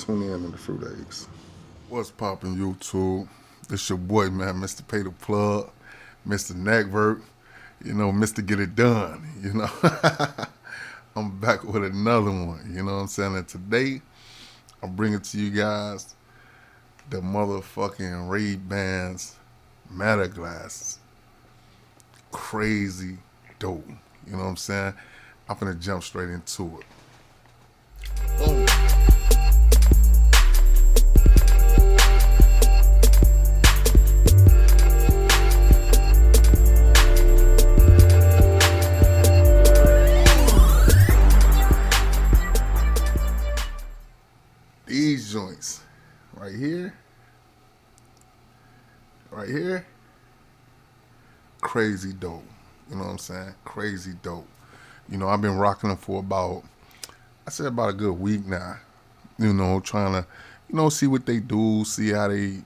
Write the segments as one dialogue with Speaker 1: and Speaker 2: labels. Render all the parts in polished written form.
Speaker 1: Tune in the fruit eggs. What's poppin' YouTube? It's your boy, man, Mr. Pay the Plug, Mr. Neckvert, Mr. Get It Done, I'm back with another one, you know what I'm saying? And today, I'm bringing to you guys the motherfucking Ray.Ban's Meta glasses. Crazy dope, you know what I'm saying? I'm finna jump straight into it. Boom. These joints right here, crazy dope. You know what I'm saying? Crazy dope. I've been rocking them for about a good week now. Trying to, see what they do, see how they,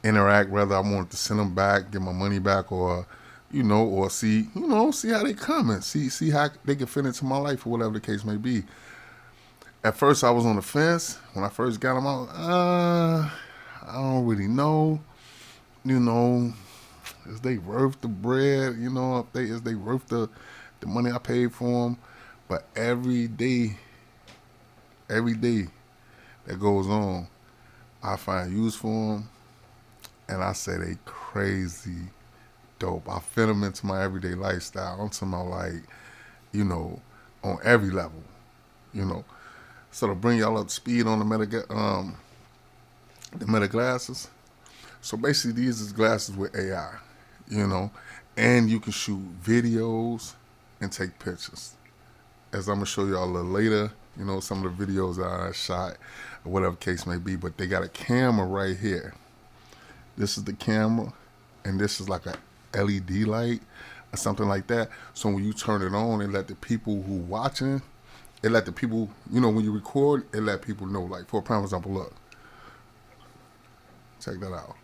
Speaker 1: interact. Whether I wanted to send them back, get my money back, or, or see how they come and see how they can fit into my life or whatever the case may be. At first, I was on the fence. When I first got them out, I don't really know. Is they worth the bread? Is they worth the money I paid for them? But every day that goes on, I find use for them, and I say they crazy dope. I fit them into my everyday lifestyle. I'm talking about on every level, So to bring y'all up to speed on the meta glasses. So basically, these is glasses with AI, and you can shoot videos and take pictures. As I'm gonna show y'all a little later, some of the videos that I shot, or whatever case may be. But they got a camera right here. This is the camera, and this is like a LED light or something like that. So when you turn it on, it let the people who watching. It let the people, when you record, it let people know. Like, for prime example, look. Check that out.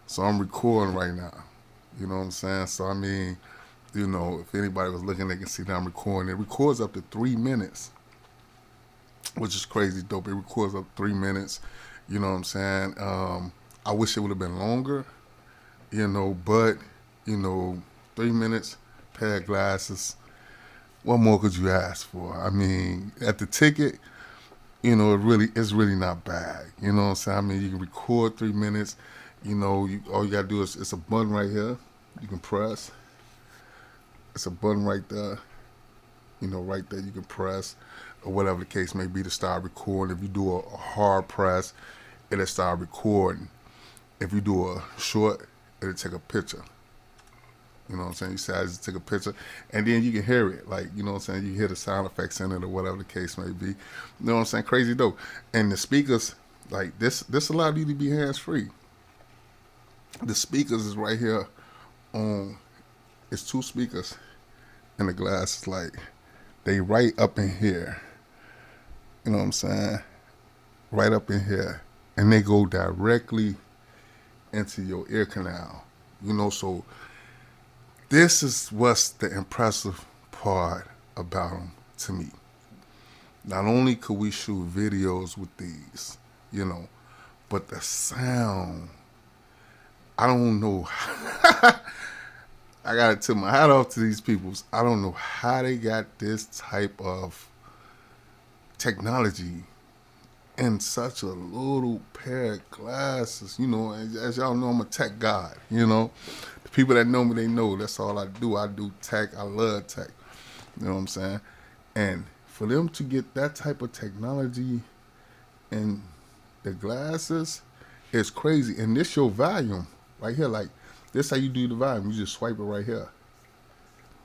Speaker 1: So I'm recording right now. You know what I'm saying? So, I mean, if anybody was looking, they can see that I'm recording. It records up to 3 minutes, which is crazy dope. It records up to 3 minutes. You know what I'm saying? I wish it would have been longer, but, 3 minutes, pair of glasses. What more could you ask for? I mean, at the ticket, it's really not bad. You know what I'm saying? I mean, you can record 3 minutes. All you gotta do is, it's a button right here. You can press. It's a button right there. Right there you can press, or whatever the case may be, to start recording. If you do a hard press, it'll start recording. If you do a short, it'll take a picture. You know what I'm saying? You say, I just take a picture, and then you can hear it. Like, you know what I'm saying? You hear the sound effects in it, or whatever the case may be. You know what I'm saying? Crazy dope. And the speakers, like, this allowed you to be hands-free. The speakers is right here on, it's 2 speakers, and the glass is like, they right up in here. You know what I'm saying? Right up in here. And they go directly into your ear canal. So this is what's the impressive part about them to me. Not only could we shoot videos with these, but the sound, I don't know. I gotta tip my hat off to these people. I don't know how they got this type of technology in such a little pair of glasses. As y'all know, I'm a tech guy, The people that know me, they know that's all I do. I do tech. I love tech. You know what I'm saying? And for them to get that type of technology in the glasses, it's crazy. And this your volume right here. Like, this how you do the volume. You just swipe it right here.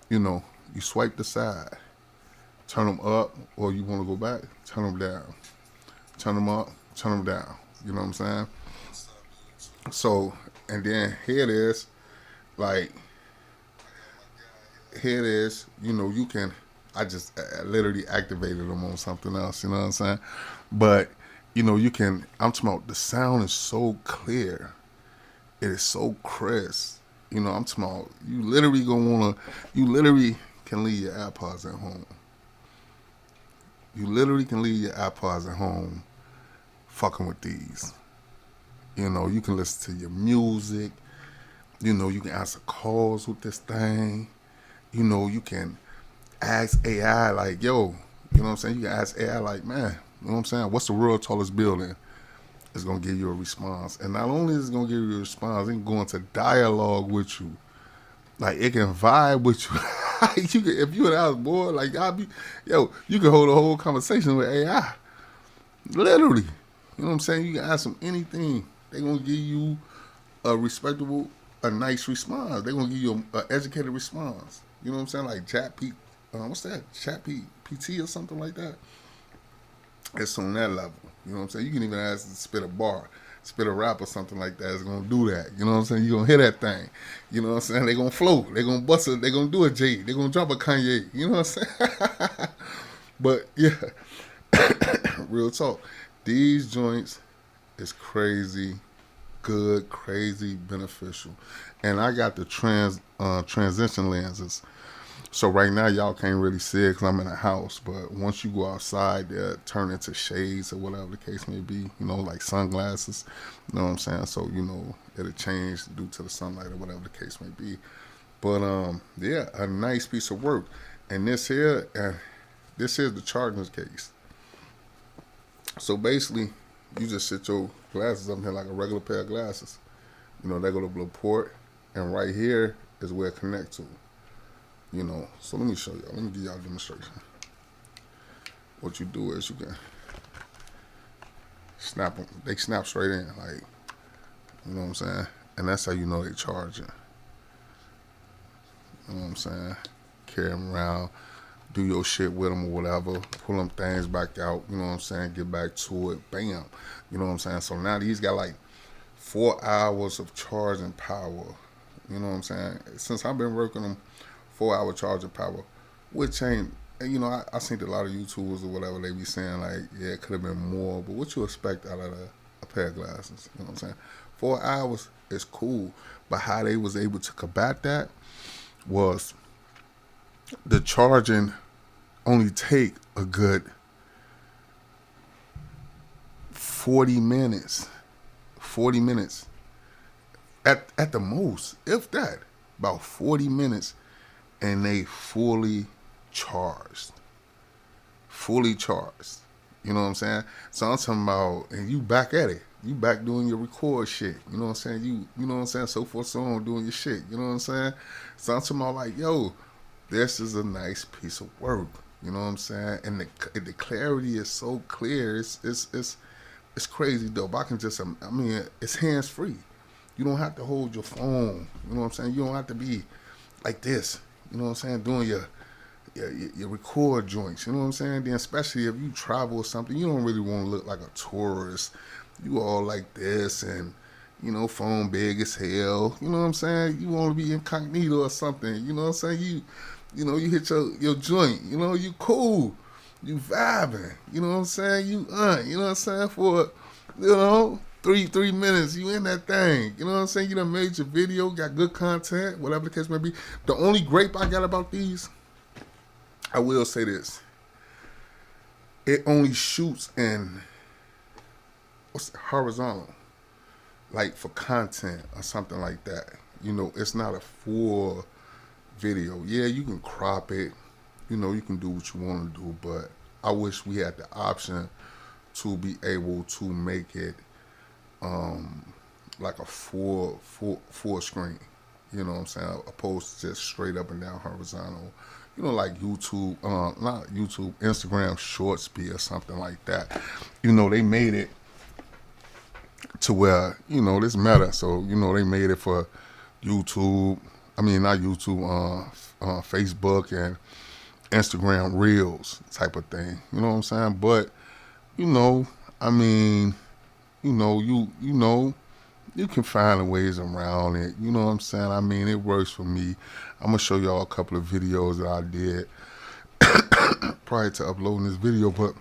Speaker 1: You swipe the side. Turn them up, or you want to go back, turn them down. Turn them up, turn them down. You know what I'm saying? So, and then here it is. Like, here it is. You can, I just literally activated them on something else. You know what I'm saying? But, you can, I'm talking about, the sound is so clear. It is so crisp. I'm talking about, you literally can leave your AirPods at home. You literally can leave your AirPods at home fucking with these. You know, you can listen to your music. You know, you can answer calls with this thing. You know, you can ask AI like, yo, you know what I'm saying? You can ask AI like, man, you know what I'm saying? What's the world's tallest building? It's gonna give you a response. And not only is it gonna give you a response, it can go into dialogue with you. Like it can vibe with you. You can, if you an house boy, like y'all be, yo, you can hold a whole conversation with AI. Literally. You know what I'm saying? You can ask them anything. They gonna give you a respectable, a nice response. They gonna give you an educated response. You know what I'm saying? Like chat P, what's that? Chat PT or something like that. It's on that level. You know what I'm saying? You can even ask to spit a bar, spit a rap or something like that. It's gonna do that. You know what I'm saying? You gonna hear that thing. You know what I'm saying? They gonna float. They gonna bust it. They gonna do a J. They gonna drop a Kanye. You know what I'm saying? But yeah, real talk. These joints is crazy good, crazy beneficial. And I got the transition lenses. So right now y'all can't really see it because I'm in a house. But once you go outside, they'll turn into shades or whatever the case may be. You know, like sunglasses. You know what I'm saying? So you know it'll change due to the sunlight or whatever the case may be. But yeah, a nice piece of work. And this is the charging case. So basically, you just sit your glasses up here like a regular pair of glasses. You know, they go to the port, and right here is where it connects to. You know, so let me show y'all. Let me give y'all a demonstration. What you do is you can snap them. They snap straight in, like, you know what I'm saying? And that's how you know they charging. You know what I'm saying? Carry them around, do your shit with them or whatever, pull them things back out, you know what I'm saying? Get back to it, bam. You know what I'm saying? So now these got like 4 hours of charging power. You know what I'm saying? Since I've been working them 4 hour charging power, which ain't, you know, I seen a lot of YouTubers or whatever, they be saying like, yeah, it could have been more, but what you expect out of a pair of glasses? You know what I'm saying? 4 hours is cool, but how they was able to combat that was the charging only take a good 40 minutes. 40 minutes at the most, if that, about 40 minutes, and they fully charged. Fully charged. You know what I'm saying? So I'm talking about, and you back at it. You back doing your record shit. You know what I'm saying? You know what I'm saying? So forth, so on, doing your shit. You know what I'm saying? So I'm talking about like, yo, this is a nice piece of work. You know what I'm saying? And the clarity is so clear. It's crazy dope. I can just, I mean, it's hands free. You don't have to hold your phone. You know what I'm saying? You don't have to be like this. You know what I'm saying? Doing your record joints. You know what I'm saying? Then especially if you travel or something, you don't really want to look like a tourist. You all like this and, you know, phone big as hell. You know what I'm saying? You want to be incognito or something. You know what I'm saying? You know, you hit your joint. You know, you cool. You vibing. You know what I'm saying? You know what I'm saying? For, you know, three minutes, you in that thing. You know what I'm saying? You done made your video, got good content, whatever the case may be. The only gripe I got about these, I will say this. It only shoots in horizontal, like for content or something like that. You know, it's not a full video. Yeah, you can crop it. You know, you can do what you want to do, but I wish we had the option to be able to make it like a full screen. You know what I'm saying? Opposed to just straight up and down horizontal. You know, like YouTube, not YouTube, Instagram Shorts be or something like that. You know, they made it to where, you know, this meta. So, you know, they made it for YouTube. I mean, not YouTube, Facebook and Instagram Reels type of thing. You know what I'm saying? But, you know, I mean, you know, you can find ways around it. You know what I'm saying? I mean, it works for me. I'm gonna show y'all a couple of videos that I did prior to uploading this video. But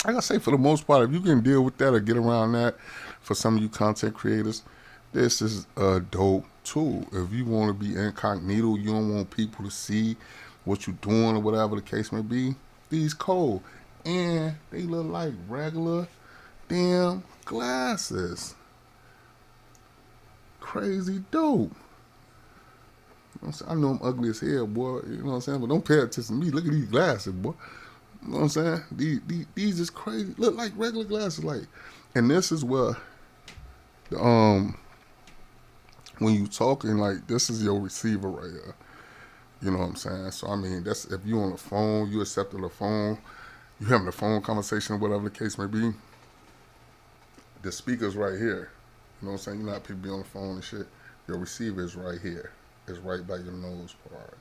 Speaker 1: like I say, for the most part, if you can deal with that or get around that, for some of you content creators, this is a dope tool. If you want to be incognito, you don't want people to see what you're doing or whatever the case may be, these cold. And they look like regular damn glasses. Crazy dope. I know I'm ugly as hell, boy. You know what I'm saying? But don't pay attention to me. Look at these glasses, boy. You know what I'm saying? These is crazy. Look like regular glasses, like. And this is where, when you talking, like, this is your receiver right here. You know what I'm saying? So I mean, that's if you on the phone, you accepting the phone, you having a phone conversation, whatever the case may be. The speaker's right here. You know what I'm saying? You know how people be on the phone and shit. Your receiver is right here. It's right by your nose part.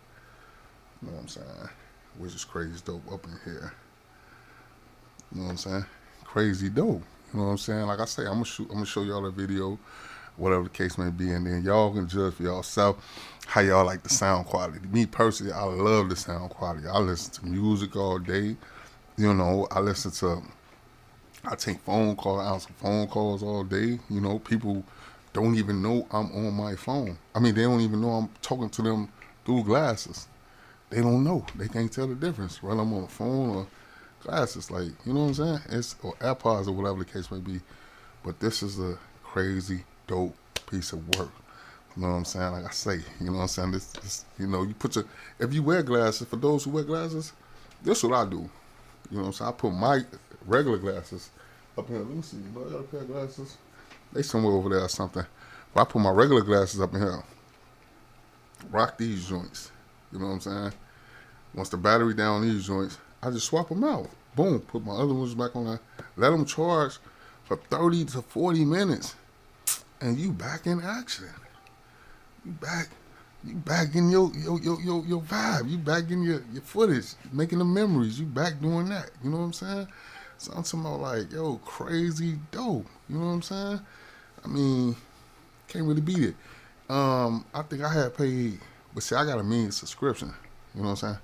Speaker 1: You know what I'm saying? Which is crazy dope up in here. You know what I'm saying? Crazy dope. You know what I'm saying? Like I say, I'm gonna show y'all the video, whatever the case may be, and then y'all can judge for yourself how y'all like the sound quality. Me personally, I love the sound quality. I listen to music all day. You know, I take phone calls, answer phone calls all day. You know, people don't even know I'm on my phone. I mean, they don't even know I'm talking to them through glasses. They don't know. They can't tell the difference, whether I'm on the phone or glasses. Like, you know what I'm saying? Or AirPods or whatever the case may be. But this is a crazy, dope piece of work. You know what I'm saying? Like I say, you know what I'm saying? This you know, if you wear glasses, for those who wear glasses, this is what I do. You know what I'm saying? I put my regular glasses up here. Let me see. Do I got a pair of glasses? They somewhere over there or something. But I put my regular glasses up in here. Rock these joints. You know what I'm saying? Once the battery down these joints, I just swap them out. Boom. Put my other ones back on there. Let them charge for 30 to 40 minutes. And you back in action. You back in your vibe. You back in your footage, making the memories. You back doing that. You know what I'm saying? So I'm talking about like, yo, crazy dope. You know what I'm saying? I mean, can't really beat it. I think I had paid, but see, I got a mean subscription. You know what I'm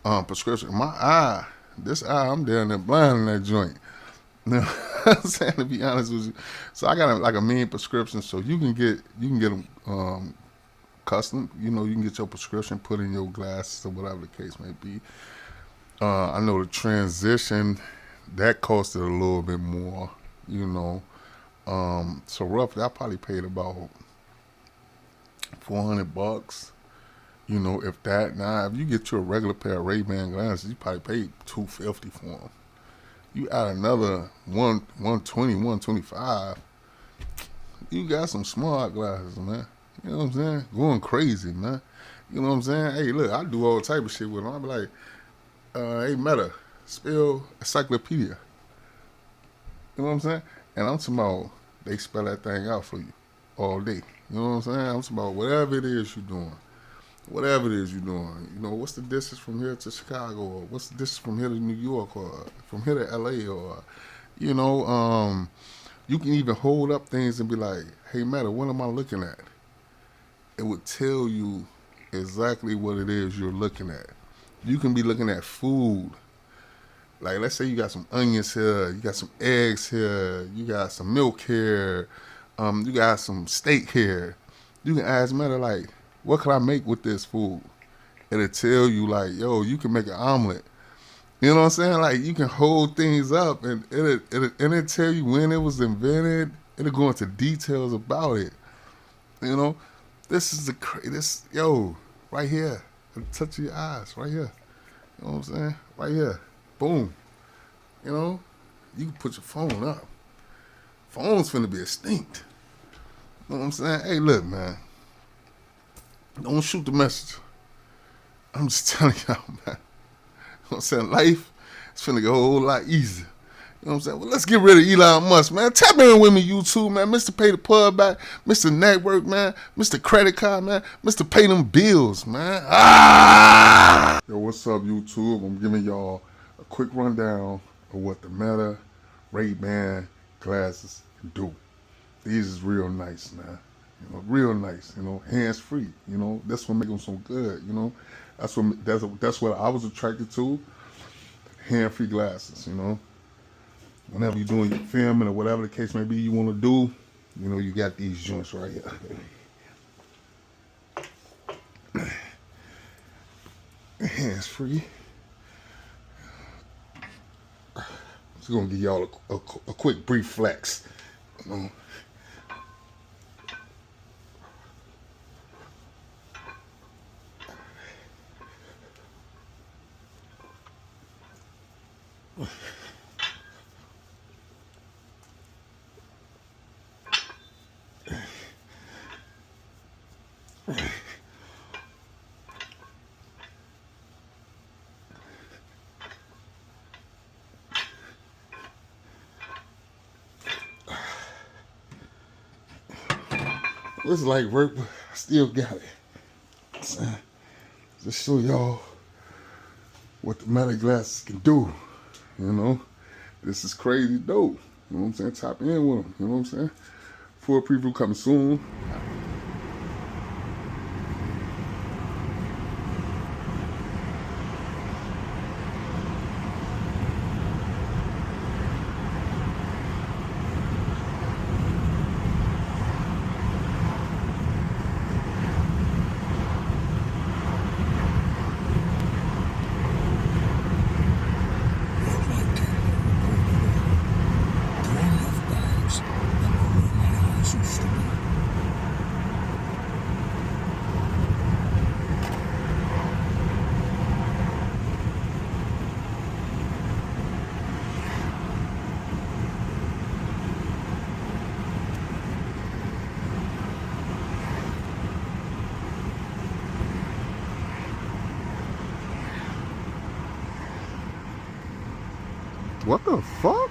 Speaker 1: saying? Prescription. This eye, I'm down there blind in that joint. You know what I'm saying, to be honest with you. So I got like a mean prescription, so you can get them custom. You know, you can get your prescription put in your glasses or whatever the case may be. I know the transition that costed a little bit more. You know, so roughly I probably paid about $400. You know, if that. Now, if you get you a regular pair of Ray.Ban glasses, you probably paid $250 for them. You add another 120, 125. You got some smart glasses, man. You know what I'm saying? Going crazy, man. You know what I'm saying? Hey, look, I do all type of shit with them. I be like, hey, Meta, spell encyclopedia. You know what I'm saying? And I'm talking about they spell that thing out for you all day. You know what I'm saying? I'm talking about whatever it is you're doing. Whatever it is you're doing. You know, what's the distance from here to Chicago? Or what's the distance from here to New York? Or from here to LA? Or, you know, you can even hold up things and be like, hey, Meta, what am I looking at? It would tell you exactly what it is you're looking at. You can be looking at food. Like, let's say you got some onions here, you got some eggs here, you got some milk here, you got some steak here. You can ask Meta, like, what can I make with this food? It'll tell you, like, yo, you can make an omelet. You know what I'm saying? Like, you can hold things up, and it'll tell you when it was invented. It'll go into details about it. You know, this is right here, at the touch of your eyes, right here. You know what I'm saying? Right here, boom. You know, you can put your phone up. Phone's finna be extinct. You know what I'm saying? Hey, look, man, don't shoot the messenger. I'm just telling y'all, man. You know what I'm saying? Life is finna get a whole lot easier. You know what I'm saying? Well, let's get rid of Elon Musk, man. Tap in with me, YouTube, man. Mr. Pay the Pub back. Mr. Network, man. Mr. Credit Card, man. Mr. Pay them bills, man. Ah! Yo, what's up, YouTube? I'm giving y'all a quick rundown of what the Meta Ray.Ban glasses do. These is real nice, man. You know, real nice. You know, hands free. You know, that's what make them so good. You know, that's what I was attracted to. Hand free glasses. You know. Whenever you're doing your filming or whatever the case may be you want to do, you know, you got these joints right here. Hands free. Just gonna give y'all a quick brief flex. You know? It's like work, but I still got it. Just show y'all what the metal glasses can do. You know, this is crazy dope. You know what I'm saying? Tap in with them. You know what I'm saying? Full preview coming soon. What the fuck?